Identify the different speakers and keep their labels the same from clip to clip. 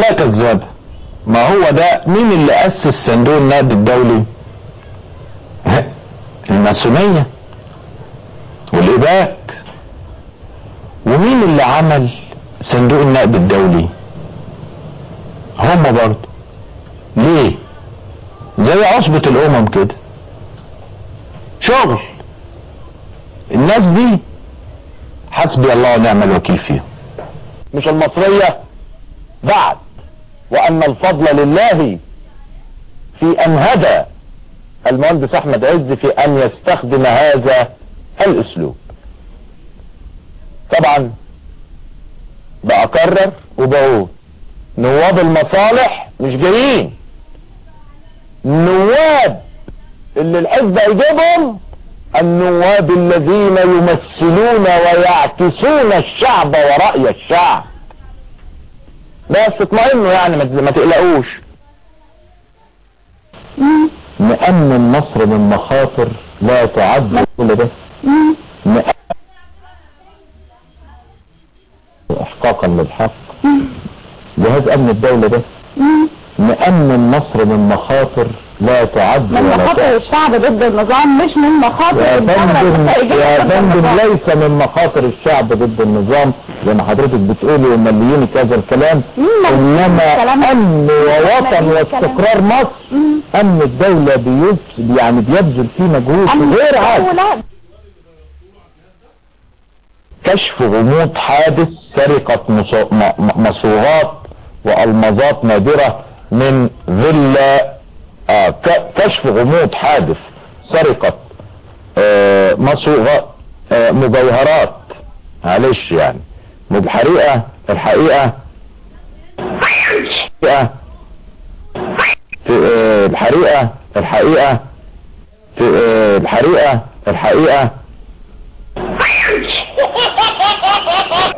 Speaker 1: كلها كذابة. ما هو ده مين اللي أسس صندوق النقد الدولي؟ الماسونية والإباء. ومين اللي عمل صندوق النقد الدولي؟ هم برضه. ليه؟ زي عصبة الأمم كده، شغل. الناس دي حسبي الله ونعم الوكيل فيهم.
Speaker 2: مش المصرية بعد، وأن الفضل لله في أن هدى المهندس أحمد عز في أن يستخدم هذا الأسلوب. طبعا بأكرر وبقول نواب المصالح مش جايين، النواب اللي الحزب هيجيبهم النواب الذين يمثلون ويعكسون الشعب ورأي الشعب. بس اطمئنوا يعني ما تقلقوش. نأمن مصر من مخاطر لا تعد كل ده. احقاقا للحق جهاز امن الدولة ده نأمن مصر من مخاطر لا تعد
Speaker 3: من مخاطر الشعب ضد النظام، مش من مخاطر
Speaker 2: يا فندم ليس من مخاطر الشعب ضد النظام زي ما حضرتك بتقولي ومليين كذا الكلام، انما امن ووطن واستقرار مصر. امن الدولة بيبذل فيه مجهود غير عادي. كشف غموض حادث سرقة مصروغات والمظات نادرة من فيلا. كشف غموض حادث سرقة مصروغات مجوهرات، معلش يعني الحقيقة الحقيقة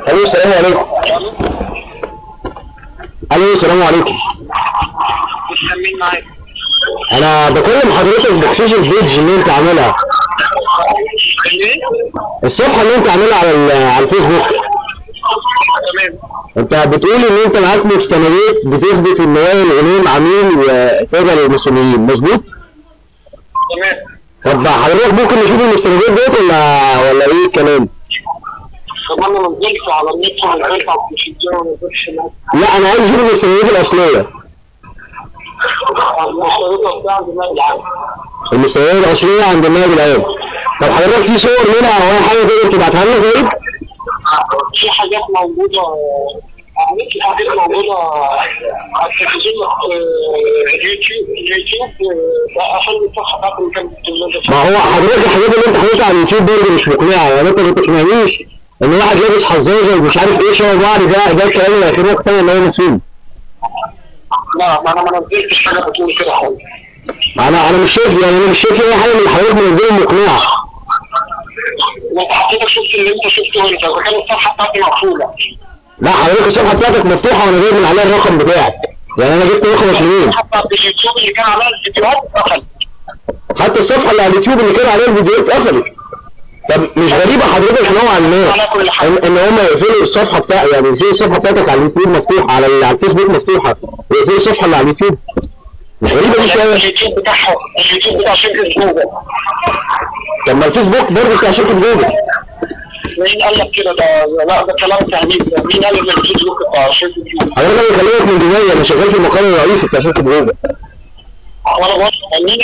Speaker 4: الو السلام عليكم. الو السلام عليكم.
Speaker 5: مين معاك؟
Speaker 4: انا بكلم حضرتك بخصوص البيج اللي انت عاملها، الصفحه اللي انت عاملها على الفيسبوك.
Speaker 5: تمام.
Speaker 4: انت بتقول ان انت معاك مستندات بتثبت ان وائل الغنيم عميل وتابع للماسونيين، مظبوط؟
Speaker 5: تمام.
Speaker 4: طب حضرتك ممكن نشوف المستندات ديت ولا ايه الكلام؟
Speaker 5: طب انا ما نزلتش على النت ونزلت على التلفزيون وما نزلتش.
Speaker 4: لا انا عايز اشوف المستندات الاصليه. المستندات الاصليه عند النائب العام. طب حضرتك في صور منها او اي حاجه تقدر تبعتها لنا طيب؟
Speaker 5: في حاجات موجوده، في حاجات موجوده على التلفزيون، اليوتيوب قفل الصفحه بتاعت اللي كانت بتنزل.
Speaker 4: ما هو حضرتك الحاجات اللي انت حاططها على اليوتيوب برضه مش مقنعه، يعني انت ما تقنعنيش ان واحد لابس حظاظه ومش عارف ايه شبه بعض. ده الكلام اللي هيخليني اقتنع ان هو مسؤول.
Speaker 5: لا ما انا ما نزلتش حاجه بتقول كده خالص.
Speaker 4: انا مش شايف، يعني انا مش شايف اي حاجه من اللي حضرتك منزلها مقنعه.
Speaker 5: وانت حضرتك شفت اللي انت شفته انت، اذا كان الصفحه بتاعتي مقفوله.
Speaker 4: لا حضرتك الصفحه بتاعتك مفتوحه وانا جايب من عليها الرقم بتاعك، يعني انا جبت رقمك منين؟
Speaker 5: الصفحه بتاعت اليوتيوب اللي كان عليها الفيديوهات اتقفلت.
Speaker 4: حتى الصفحه اللي على اليوتيوب اللي كان عليها الفيديوهات اتقفلت. طب مش غريبه حضرتك نوعا ما ان هم يقفلوا الصفحه يعني يقفلوا الصفحه بتاعتك على اليوتيوب مفتوحه، على الفيسبوك مفتوحه، ويقفلوا الصفحه اللي على اليوتيوب؟ مش غريبه دي شويه؟
Speaker 5: اليوتيوب بتاعهم، اليوتيوب بتاع شركه جوجل.
Speaker 4: طب ما الفيسبوك برضه بتاع شركه جوجل.
Speaker 5: مين قال لك كده؟ لا ده كلام تهديد. مين قال ان الفيسبوك بتاع شركه جوجل؟
Speaker 4: حضرتك انا بكلمك من دبي، انا شغال في المقر الرئيسي بتاع شركه جوجل.
Speaker 5: وانا بص، مين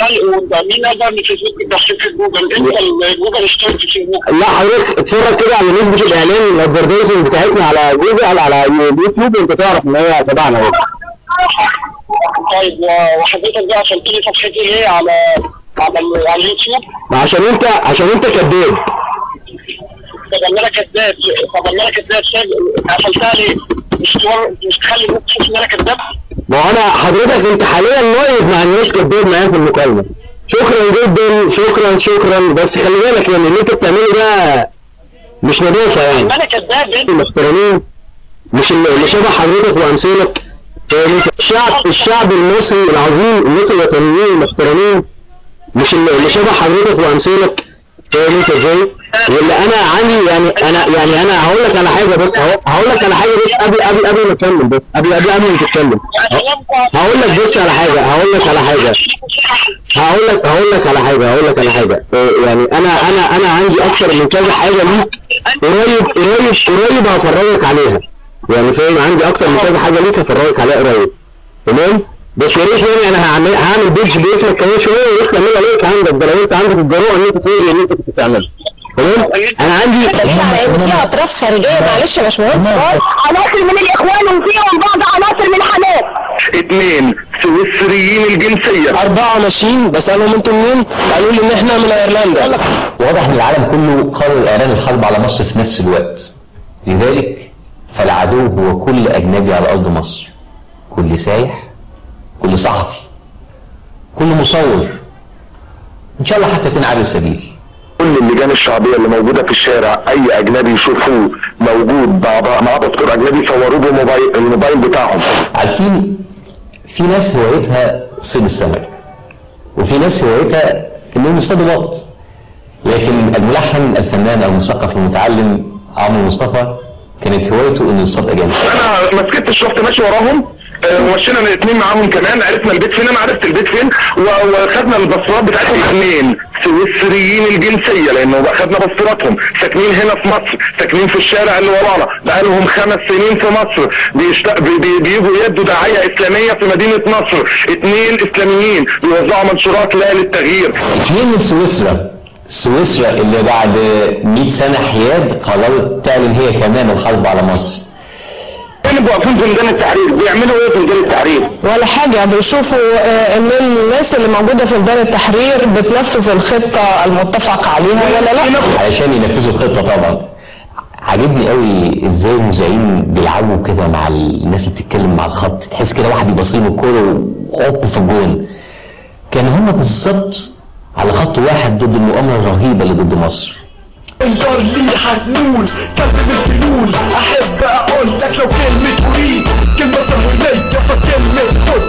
Speaker 5: قال بقى ان الفيسبوك بتاع شركه جوجل؟ انت جوجل اشترك في الفيسبوك.
Speaker 4: لا حضرتك اتفرج كده على نسبه الاعلان الادفرتايزنج بتاعتنا على جوجل على اليوتيوب وانت تعرف ان هي تبعنا اهو.
Speaker 5: طيب وحضرتك بقى قفلت لي صفحتي ليه على اليوتيوب؟
Speaker 4: عشان انت كذاب.
Speaker 5: طب انا كذاب، قفلتها ليه؟ مش تخلي الناس تشوف ان انا كذاب؟
Speaker 4: ما هو انا حضرتك انت حاليا لايف مع الناس كذاب معايا في المكالمه. شكرا جدا، شكرا بس خلي بالك يعني اللي انت بتعمله ده مش نظافه يعني.
Speaker 5: انا كذاب انت
Speaker 4: محترمين، مش اللي شبه حضرتك وامثالك. الشعب المصري العظيم، الناس الوطنيين المحترمين، مش اللي شبه حضرتك وامثالك فاهم انت ازاي؟ واللي انا عندي يعني انا هقول لك على حاجه بس هقول لك على حاجه بس قبل ما اكمل بس قبل ما تتكلم هقول لك بس على حاجه هقول لك على حاجه يعني انا عندي اكتر من كذا حاجه ليك قريب هفرجك عليها يعني فاهم عندي اكتر من كذا حاجه ليك هفرجك عليها قريب تمام بس يا ريت يعني انا هعمل بيج باسمك كمان شويه وانت تعملها ليك عندك ده لو انت عندك الجرأه ان انت تقول اللي انت كنت بتعمله تمام انا عندي
Speaker 3: فيها اطراف خارجيه معلش يا باشمهندس عناصر من الاخوان وفيهم بعض عناصر من حماس
Speaker 5: 2 سويسريين الجنسيه
Speaker 4: 4 ماشيين بسألهم انتوا منين؟ قالوا لي ان احنا من ايرلندا.
Speaker 6: واضح ان العالم كله قرر اعلان الحرب على مصر في نفس الوقت، لذلك فالعدو هو كل اجنبي على ارض مصر، كل سايح، كل صحفي، كل مصور، ان شاء الله حتى يكون عابر سبيل.
Speaker 5: كل اللجان الشعبيه اللي موجوده في الشارع اي اجنبي يشوفوه موجود مع دكتور اجنبي يصوروه بالموبايل بتاعهم.
Speaker 6: عارفين في ناس هوايتها صيد السمك وفي ناس هوايتها انهم يصطادوا بط، لكن الملحن الفنان المثقف المتعلم عمرو مصطفى كانت هوايته انه يصطاد اجانب.
Speaker 5: انا ما سكتش رحت ماشي وراهم ومشينا الاثنين معاهم كمان عرفنا البيت فين انا عرفت البيت فين وخدنا الباسبورات بتاعتهم 2 سويسريين الجنسيه لانه خدنا باسبوراتهم ساكنين هنا في مصر ساكنين في الشارع اللي ورانا بقالهم 5 سنين في مصر بيجوا يدوا دعايه اسلاميه في مدينه نصر 2 اسلاميين بيوزعوا منشورات لا للتغيير.
Speaker 6: 2 من سويسرا اللي بعد 100 سنه حياد قررت تعلن هي كمان الحرب على مصر.
Speaker 5: كانوا واقفين في ميدان التحرير بيعملوا ايه في ميدان التحرير؟
Speaker 3: ولا حاجه بيشوفوا ان الناس اللي موجوده في ميدان التحرير بتنفذ الخطه المتفق عليها ولا لا؟
Speaker 6: علشان ينفذوا الخطه طبعا. عجبني قوي ازاي المذيعين بيلعبوا كده مع الناس اللي بتتكلم مع الخط، تحس كده واحد بيبصيله الكوره وحط في الجون. كان هم بالظبط على خط واحد ضد المؤامره الرهيبه اللي ضد مصر.
Speaker 5: انظر لي حنون كلب الفنون احب اقول لك لو كلمة اريد كلمة تهويلية فكلمة خد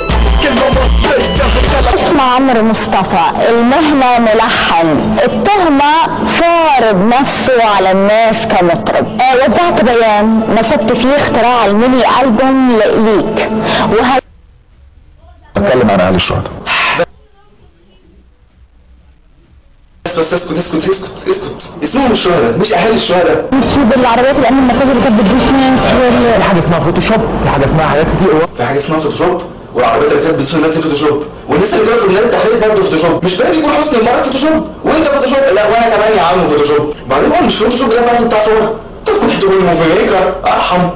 Speaker 5: كلمة مصرية فكلمة.
Speaker 3: اسم عمرو مصطفى، المهنة ملحن، التهمة فارض نفسه على الناس كمطرب. وزعت بيان نصبت فيه اختراع الميني ألبوم ليك
Speaker 5: اتكلم عن اهل الشهداء.
Speaker 4: بس اسكت اسمهم الشهداء مش اهالي الشهداء.
Speaker 3: يوتيوب العربيات الامن المركزي اللي كانت بتدوس ناس
Speaker 2: في حاجه اسمها فوتوشوب، في حاجه اسمها حاجات كتير
Speaker 4: في حاجه اسمها فوتوشوب والعربيات اللي كانت بتسوق الناس فوتوشوب والناس اللي كانوا في ميدان التحرير برضه فوتوشوب. مش باين يكون حسن المرأة فوتوشوب وانت فوتوشوب لا وانا كمان يا عم فوتوشوب. بعدين هو مش فوتوشوب ده فعلا بتاع صور تكون تقول موفي ميكر ارحم.